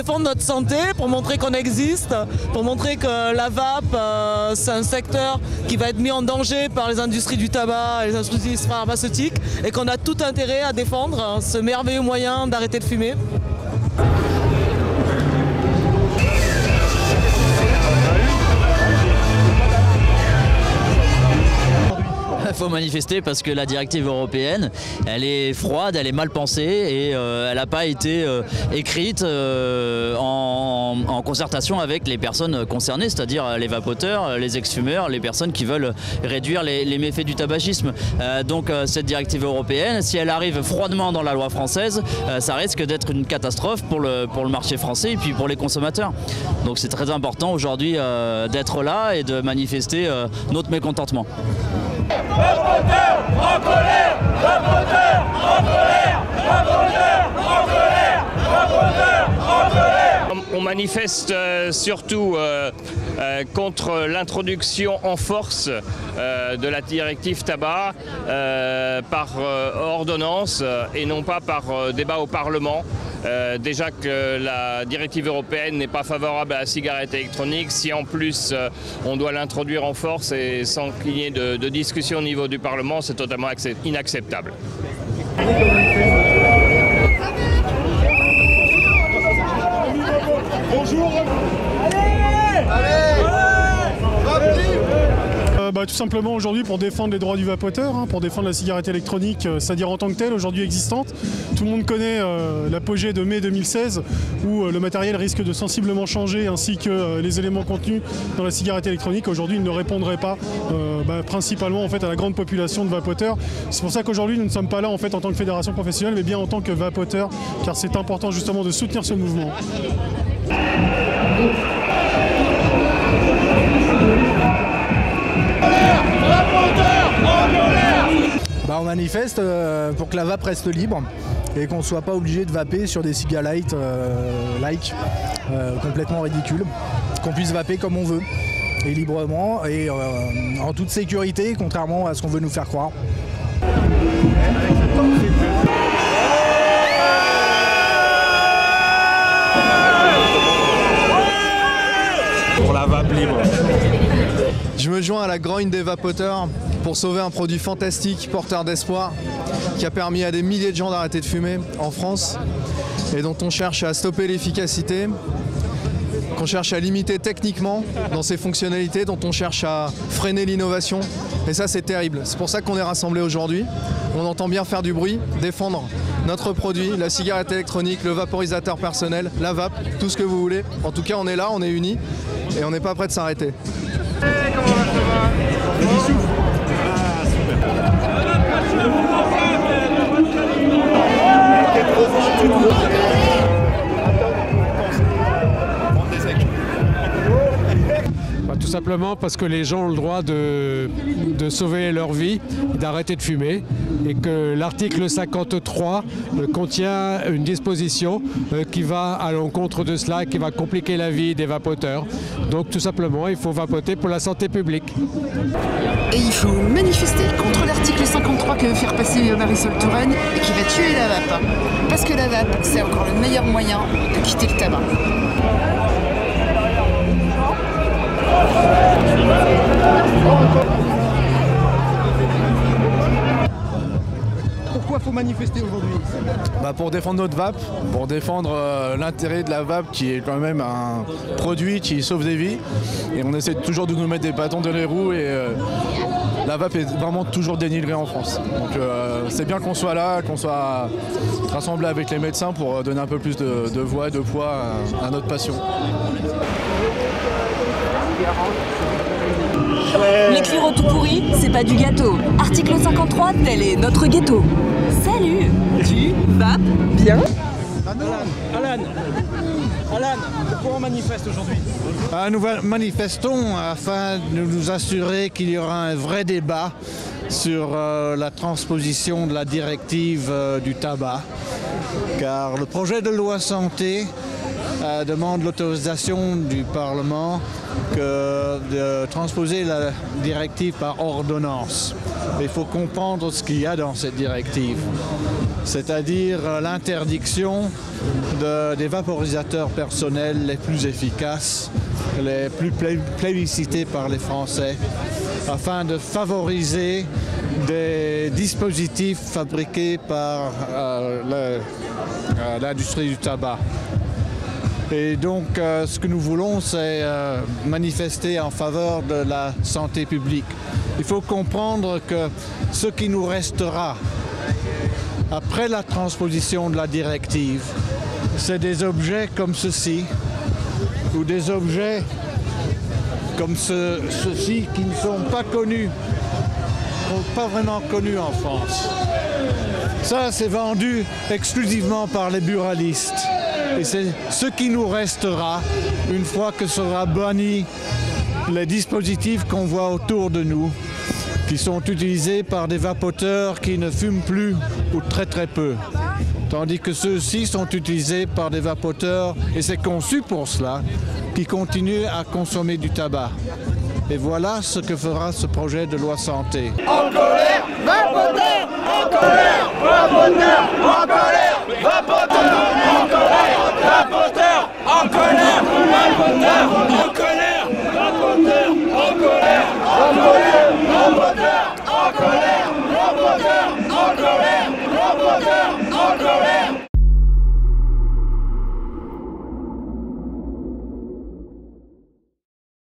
défendre notre santé, pour montrer qu'on existe, pour montrer que la vape, c'est un secteur qui va être mis en danger par les industries du tabac et les industries pharmaceutiques et qu'on a tout intérêt à défendre ce merveilleux moyen d'arrêter de fumer. Il faut manifester parce que la directive européenne, elle est froide, elle est mal pensée et elle n'a pas été écrite en concertation avec les personnes concernées, c'est-à-dire les vapoteurs, les ex-fumeurs, les personnes qui veulent réduire les méfaits du tabagisme. Donc cette directive européenne, si elle arrive froidement dans la loi française, ça risque d'être une catastrophe pour le marché français et puis pour les consommateurs. Donc c'est très important aujourd'hui d'être là et de manifester notre mécontentement. Vapoteurs en colère, vapoteurs en colère, vapoteurs en colère, vapoteurs en colère. On manifeste surtout contre l'introduction en force de la directive tabac par ordonnance et non pas par débat au Parlement. Déjà que la directive européenne n'est pas favorable à la cigarette électronique, si en plus on doit l'introduire en force et sans qu'il y ait de discussion au niveau du Parlement, c'est totalement inacceptable. Bonjour. Tout simplement aujourd'hui pour défendre les droits du vapoteur, pour défendre la cigarette électronique, c'est-à-dire en tant que telle, aujourd'hui existante. Tout le monde connaît l'apogée de mai 2016 où le matériel risque de sensiblement changer ainsi que les éléments contenus dans la cigarette électronique. Aujourd'hui, ils ne répondraient pas principalement en fait, à la grande population de vapoteurs. C'est pour ça qu'aujourd'hui, nous ne sommes pas là en fait, en tant que fédération professionnelle, mais bien en tant que vapoteurs, car c'est important justement de soutenir ce mouvement. On manifeste pour que la vape reste libre et qu'on ne soit pas obligé de vaper sur des cigalites complètement ridicules, qu'on puisse vaper comme on veut et librement et en toute sécurité, contrairement à ce qu'on veut nous faire croire. Pour la vape libre. Je me joins à la grogne des vapoteurs pour sauver un produit fantastique, porteur d'espoir, qui a permis à des milliers de gens d'arrêter de fumer en France et dont on cherche à stopper l'efficacité, qu'on cherche à limiter techniquement dans ses fonctionnalités, dont on cherche à freiner l'innovation. Et ça, c'est terrible. C'est pour ça qu'on est rassemblés aujourd'hui. On entend bien faire du bruit, défendre notre produit, la cigarette électronique, le vaporisateur personnel, la vape, tout ce que vous voulez. En tout cas, on est là, on est unis et on n'est pas prêt de s'arrêter. Tout simplement parce que les gens ont le droit de sauver leur vie, d'arrêter de fumer et que l'article 53 contient une disposition qui va à l'encontre de cela et qui va compliquer la vie des vapoteurs. Donc tout simplement, il faut vapoter pour la santé publique. Et il faut manifester contre l'article 53 que veut faire passer Marisol Touraine et qui va tuer la vape. Parce que la vape, c'est encore le meilleur moyen de quitter le tabac. Pourquoi faut manifester aujourd'hui? Pour défendre notre vape, pour défendre l'intérêt de la vape qui est quand même un produit qui sauve des vies. Et on essaie toujours de nous mettre des bâtons dans les roues et la vape est vraiment toujours dénigrée en France. Donc c'est bien qu'on soit là, qu'on soit rassemblés avec les médecins pour donner un peu plus de voix et de poids à notre passion. Les cuireaux tout pourris, c'est pas du gâteau. Article 53, tel est notre ghetto. Salut, tu vapes bien? Alan, pourquoi on manifeste aujourd'hui? Nous manifestons afin de nous assurer qu'il y aura un vrai débat sur la transposition de la directive du tabac. Car le projet de loi santé demande l'autorisation du Parlement de transposer la directive par ordonnance. Il faut comprendre ce qu'il y a dans cette directive, c'est-à-dire l'interdiction des vaporisateurs personnels les plus efficaces, les plus plébiscités par les Français, afin de favoriser des dispositifs fabriqués par l'industrie du tabac. Et donc ce que nous voulons, c'est manifester en faveur de la santé publique. Il faut comprendre que ce qui nous restera après la transposition de la directive, c'est des objets comme ceci, ou des objets comme ceux-ci qui ne sont pas connus, pas vraiment connus en France. Ça, c'est vendu exclusivement par les buralistes. Et c'est ce qui nous restera une fois que sera banni les dispositifs qu'on voit autour de nous, qui sont utilisés par des vapoteurs qui ne fument plus ou très très peu. Tandis que ceux-ci sont utilisés par des vapoteurs, et c'est conçu pour cela, qui continuent à consommer du tabac. Et voilà ce que fera ce projet de loi santé. En colère, vapoteurs! En colère, vapoteurs! En colère, vapoteurs! En colère, vapoteurs! En colère, vapoteurs! En colère!